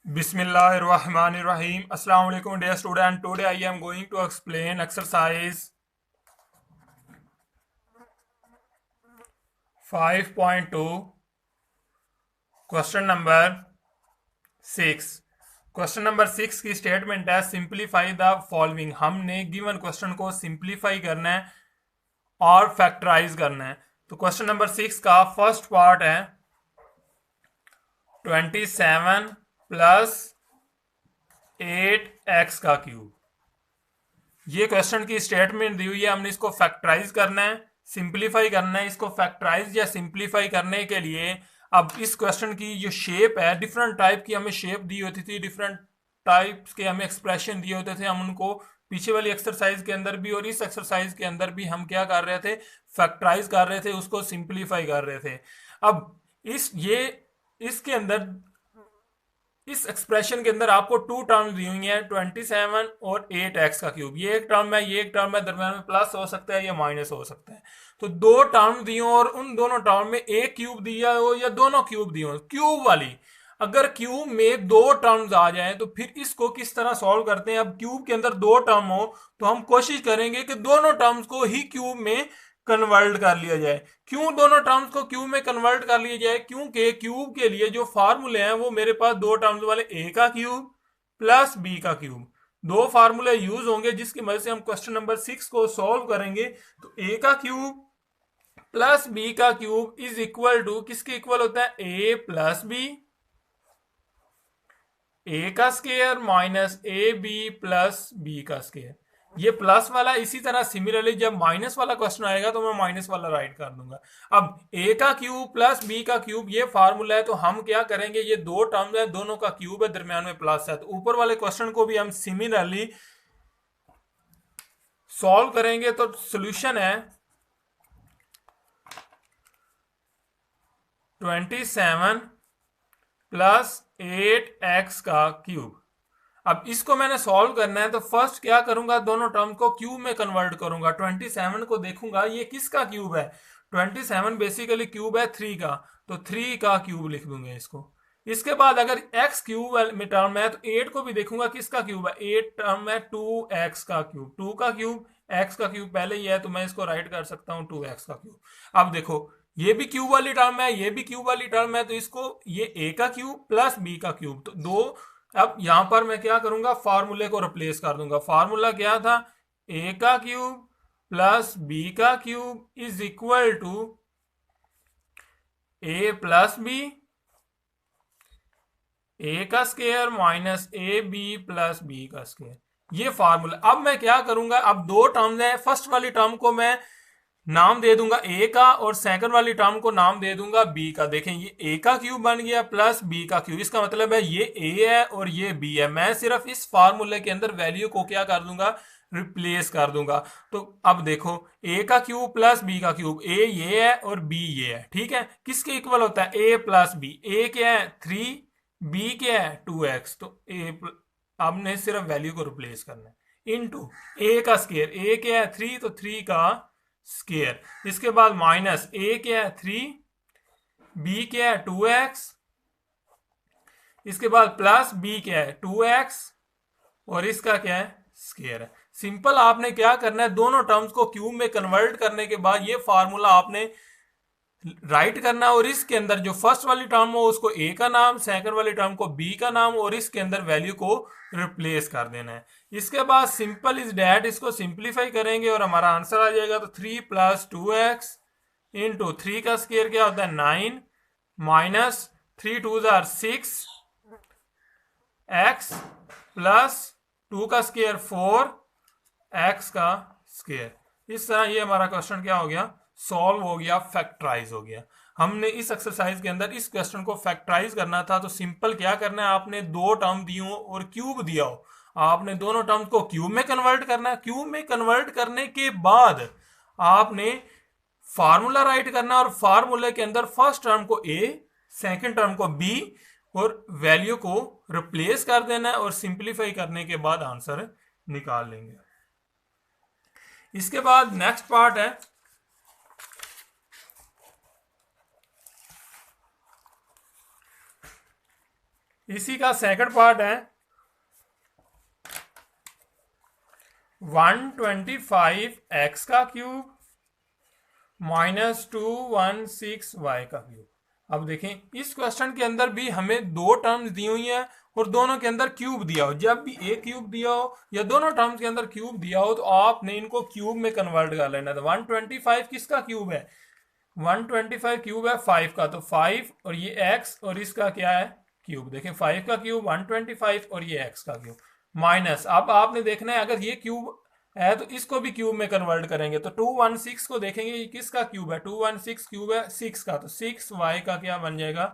Bismillahirrahmanirrahim. Assalamu alaikum dear student. Today I am going to explain exercise 5.2 question number 6. Question number 6 की statement है simplify the following. हमने given question को simplify करना है और factorise करना है। तो क्वेश्चन नंबर 6 का फर्स्ट पार्ट है 27 प्लस 8x का क्यूब। ये क्वेश्चन की स्टेटमेंट दी हुई है, हमने इसको फैक्टराइज करना है, सिंप्लीफाई करना है। इसको फैक्टराइज या सिंप्लीफाई करने के लिए अब इस क्वेश्चन की जो शेप है, डिफरेंट टाइप की हमें शेप दी होती थी, डिफरेंट टाइप्स के हमें एक्सप्रेशन दिए होते थे। हम उनको पीछे वाली एक्सरसाइज के अंदर भी और इस एक्सरसाइज के अंदर भी हम क्या कर रहे थे, फैक्टराइज कर रहे थे, उसको सिंप्लीफाई कर रहे थे। अब इसके अंदर इस एक्सप्रेशन के अंदर आपको टू टर्म्स दी हुई हैं, 27 और 8x का क्यूब। ये एक टर्म है, ये एक टर्म है, दरम्यान में प्लस हो सकता है या माइनस हो सकता है। तो दो टर्म दी हो और उन दोनों टर्म में एक क्यूब दिया हो या दोनों क्यूब दिए हो। क्यूब वाली अगर क्यूब में दो टर्म्स आ जाए तो फिर इसको किस तरह सॉल्व करते हैं। अब क्यूब के अंदर दो टर्म हो तो हम कोशिश करेंगे कि दोनों टर्म्स को ही क्यूब में कन्वर्ट कर लिया जाए। क्यों दोनों टर्म्स को क्यूब में कन्वर्ट कर लिया जाए? क्योंकि क्यूब के लिए जो फार्मूले हैं वो मेरे पास दो टर्म्स वाले ए का क्यूब प्लस बी का क्यूब, दो फार्मूले यूज होंगे जिसकी मदद से हम क्वेश्चन नंबर 6 को सॉल्व करेंगे। तो ए का क्यूब प्लस बी का क्यूब इज इक्वल टू किसके इक्वल होता है? ए प्लस बी, ए का square minus A B plus B का स्क्वायर। ये प्लस वाला इसी तरह सिमिलरली जब माइनस वाला क्वेश्चन आएगा तो मैं माइनस वाला राइट कर दूंगा। अब ए का क्यूब प्लस बी का क्यूब ये फार्मूला है, तो हम क्या करेंगे, ये दो टर्म्स है, दोनों का क्यूब है, दरमियान में प्लस है, तो ऊपर वाले क्वेश्चन को भी हम सिमिलरली सॉल्व करेंगे। तो सोल्यूशन है 27 प्लस 8x का क्यूब। अब इसको मैंने सॉल्व करना है तो फर्स्ट क्या करूंगा, दोनों टर्म को क्यूब में कन्वर्ट करूंगा। 27 को देखूंगा ये किसका क्यूब है। 27 बेसिकली क्यूब है 3 का, तो 3 का क्यूब लिख दूंगा इसको। इसके बाद अगर x क्यूब में टर्म है तो 8 को भी देखूंगा किसका क्यूब है। 8 टर्म है 2x का क्यूब, 2 का क्यूब, x का क्यूब पहले ही है तो मैं इसको राइट कर सकता हूं 2x का क्यूब। अब देखो ये भी क्यूब वाली टर्म है, ये भी क्यूब वाली टर्म है, तो इसको ये a का क्यूब प्लस b का क्यूब, तो दो। अब यहां पर मैं क्या करूंगा, फार्मूले को रिप्लेस कर दूंगा। फार्मूला क्या था? ए का क्यूब प्लस बी का cube is equal to A plus B, ए का square minus A B plus B का स्क्वायर। ये फार्मूला। अब मैं क्या करूंगा, अब दो टर्म्स हैं, फर्स्ट वाली टर्म को मैं नाम दे दूंगा ए का और सेकंड वाली टर्म को नाम दे दूंगा बी का। देखें ये ए का क्यूब बन गया प्लस बी का क्यूब, इसका मतलब है ये ए है और ये बी है। मैं सिर्फ इस फार्मूले के अंदर वैल्यू को क्या कर दूंगा, रिप्लेस कर दूंगा। तो अब देखो ए का क्यूब प्लस बी का क्यूब, ए ये है और बी ये है, ठीक है। किसके इक्वल होता है? A plus B. ए क्या है? 3, बी क्या है? 2x। तो ए आपने सिर्फ वैल्यू को रिप्लेस करना है इनटू ए का स्क्वायर। ए क्या है? 3, तो 3 का स्केयर। इसके बाद माइनस ए क्या है? 3, बी क्या है? 2x, इसके बाद प्लस बी क्या है? 2x, और इसका क्या है? स्केयर है। सिंपल आपने क्या करना है, दोनों टर्म्स को क्यूब में कन्वर्ट करने के बाद ये फार्मूला आपने राइट करना, और इसके अंदर जो फर्स्ट वाली टर्म हो उसको ए का नाम, सेकंड वाली टर्म को बी का नाम, और इसके अंदर वैल्यू को रिप्लेस कर देना है। इसके बाद सिंपल इज डैट, इसको सिंप्लीफाई करेंगे और हमारा आंसर आ जाएगा। तो 3 प्लस 2x इंटू 3 का स्क्वायर क्या होता है? 9 माइनस 3 2 6 x प्लस 2 का स्क्वायर 4 x का स्क्वायर। इस तरह ये हमारा क्वेश्चन क्या हो गया, सॉल्व हो गया, फैक्टराइज हो गया। हमने इस एक्सरसाइज के अंदर इस क्वेश्चन को फैक्टराइज करना था, तो सिंपल क्या करना है, आपने दो टर्म दी हो और क्यूब दिया हो, आपने दोनों टर्म्स को क्यूब में कन्वर्ट करना है। क्यूब में कन्वर्ट करने के बाद आपने फार्मूला राइट करना, और फार्मूले के अंदर फर्स्ट टर्म को ए, सेकंड टर्म को बी, और वैल्यू को रिप्लेस कर देना है, और सिंप्लीफाई करने के बाद आंसर निकाल लेंगे। इसके बाद नेक्स्ट पार्ट है इसी का सेकंड पार्ट है 125 का क्यूब -216 का क्यूब। अब देखें इस क्वेश्चन के अंदर भी हमें दो टर्म्स दी हुई हैं और दोनों के अंदर क्यूब दिया हो। जब भी एक क्यूब दिया हो या दोनों टर्म्स के अंदर क्यूब दिया हो तो आपने इनको क्यूब में कन्वर्ट कर लेना। तो 125 किसका क्यूब है? 125 क्यूब है 5 का, तो 5 और ये x और इसका क्या है क्यूब। देखें 5 का क्यूब 125 और ये x का क्यूब माइनस। अब आपने देखना है अगर ये क्यूब है तो इसको भी क्यूब में कन्वर्ट करेंगे। तो 216 को देखेंगे ये किसका क्यूब है? 216 क्यूब है 6 का, तो 6y का क्या बन जाएगा?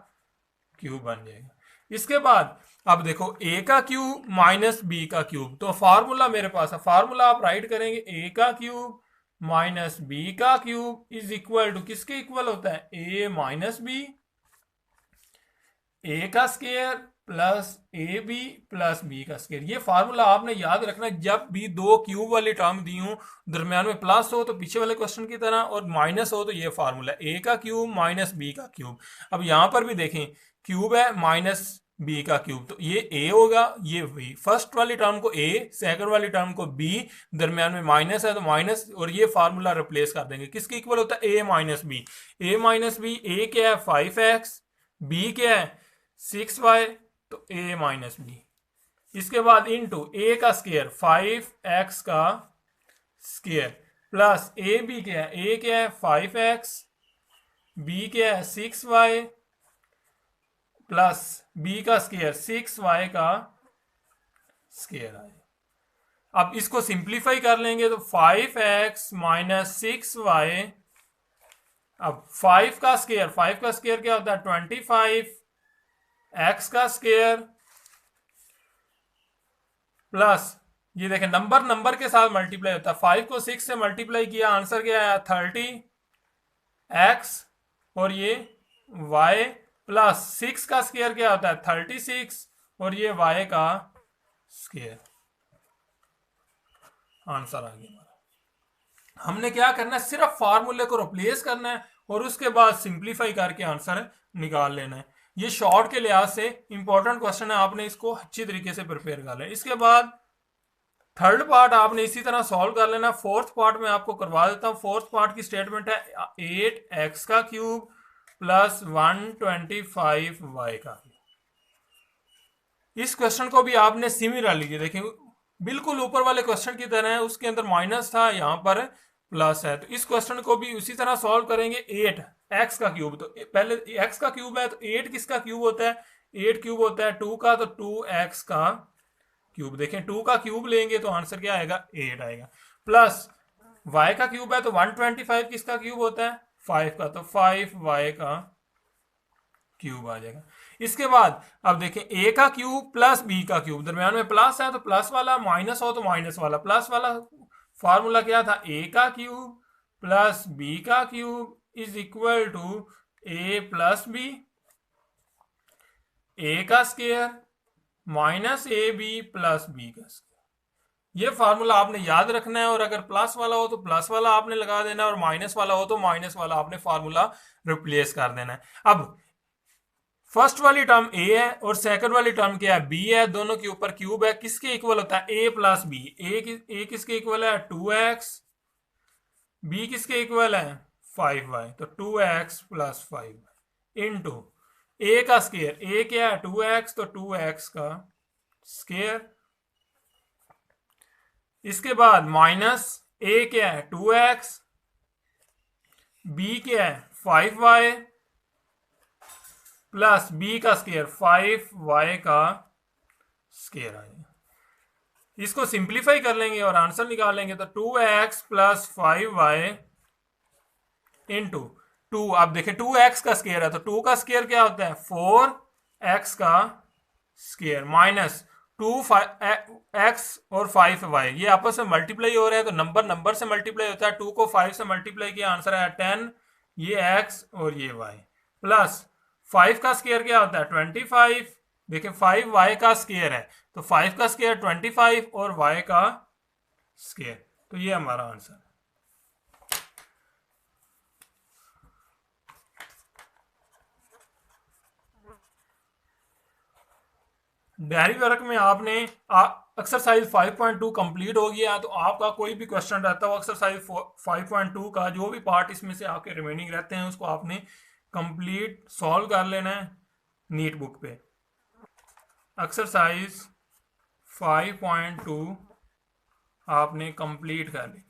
क्यूब बन जाएगा। इसके बाद अब देखो a का क्यूब माइनस b का क्यूब, तो फार्मूला मेरे पास है, फार्मूला आप राइट करेंगे a का क्यूब माइनस b का क्यूब इज इक्वल टू किसके इक्वल होता है? a माइनस b, a का square plus a B plus B का स्केयर। ये फार्मूला आपने याद रखना है। जब भी दो क्यूब वाली टर्म दी हूं दरम्यान में प्लस हो तो पीछे वाले क्वेश्चन की तरह, और माइनस हो तो ये फार्मूला ए का क्यूब माइनस बी का क्यूब। अब यहां पर भी देखें क्यूब है माइनस बी का क्यूब, तो ये ए होगा ये बी। फर्स्ट वाली टर्म को ए, सेकंड वाली टर्म को बी, दरम्यान में माइनस है तो माइनस, और ये फार्मूला रिप्लेस कर देंगे। किसके इक्वल होता है? ए माइनस बी। ए माइनस बी, ए क्या है 5x, बी क्या है 6y, तो a माइनस बी। इसके बाद इनटू a का स्केयर 5x का स्केयर प्लस ए बी क्या है? a क्या है 5x, b क्या है 6y प्लस b का स्केयर 6y का स्केयर आए। अब इसको सिंप्लीफाई कर लेंगे तो 5x माइनस 6y। अब 5 का स्केयर क्या होता है? 25 x का स्केयर प्लस ये देखें नंबर नंबर के साथ मल्टीप्लाई होता है। 5 को 6 से मल्टीप्लाई किया, आंसर क्या आया? 30x और ये y प्लस 6 का स्केयर क्या होता है? 36 और ये y का स्केयर। आंसर आ गया। हमने क्या करना है? सिर्फ फार्मूले को रिप्लेस करना है और उसके बाद सिंप्लीफाई करके आंसर निकाल लेना है। ये शॉर्ट के लिहाज से इंपॉर्टेंट क्वेश्चन है, आपने इसको अच्छी तरीके से प्रिपेयर कर लेना। इसके बाद थर्ड पार्ट आपने इसी तरह सॉल्व कर लेना। फोर्थ पार्ट में आपको करवा देता हूं। फोर्थ पार्ट की स्टेटमेंट है 8x का क्यूब प्लस 125y का क्यूब। इस क्वेश्चन को भी आपने सिमिलरली देखिए बिल्कुल ऊपर वाले क्वेश्चन की तरह है, उसके अंदर माइनस था यहां पर प्लस है, तो इस क्वेश्चन को भी उसी तरह सॉल्व करेंगे। 8x का क्यूब, तो पहले x का क्यूब है तो 8 किसका क्यूब होता है? 8 क्यूब होता है 2 का, तो 2x का क्यूब। देखें 2 का क्यूब लेंगे तो आंसर क्या आएगा? 8 आएगा। प्लस y का क्यूब है तो 125 किसका क्यूब होता है? 5 का, तो 5y का क्यूब आ जाएगा। इसके बाद अब देखें a का क्यूब प्लस b का क्यूब, दरम्यान में प्लस है तो प्लस वाला, माइनस हो तो माइनस वाला। प्लस वाला फार्मूला क्या था? a का क्यूब प्लस b का cube is equal to a plus b, a का square minus A B plus B का स्केयर। ये फार्मूला आपने याद रखना है, और अगर प्लस वाला हो तो प्लस वाला आपने लगा देना है और माइनस वाला हो तो माइनस वाला आपने फार्मूला रिप्लेस कर देना है। अब फर्स्ट वाली टर्म a है और सेकंड वाली टर्म क्या है? b है। दोनों के ऊपर क्यूब है, किसके इक्वल होता है? a plus b. a किसके इक्वल है? 2x। b किसके इक्वल है? 5y, तो 2x plus 5y into a का स्केयर, a क्या है? 2x, तो 2x का स्केयर। इसके बाद माइनस a क्या है? 2x, b क्या है? 5y प्लस b का स्केयर 5y का स्केयर आएगा। इसको सिंप्लीफाई कर लेंगे और आंसर निकालेंगे तो 2x प्लस 5y इंटू 2। अब देखें 2x का स्केयर है तो 2 का स्केयर क्या होता है? 4x का स्केयर माइनस 2x और 5y, ये आपस में मल्टीप्लाई हो रहे हैं तो नंबर नंबर से मल्टीप्लाई होता है। 2 को 5 से मल्टीप्लाई किया, आंसर है 10, ये x और ये y प्लस 5 का स्केयर क्या होता है? 25। देखिए 5y का स्केयर है तो 5 का स्केयर 25 और y का स्केयर, तो ये हमारा आंसर है। डायरी वर्क में आपने एक्सरसाइज 5.2 कंप्लीट हो गया, तो आपका कोई भी क्वेश्चन रहता हो एक्सरसाइज 5.2 का, जो भी पार्ट इसमें से आपके रिमेनिंग रहते हैं उसको आपने कंप्लीट सॉल्व कर लेना है नीट बुक पे। एक्सरसाइज 5.2 आपने कंप्लीट कर ली।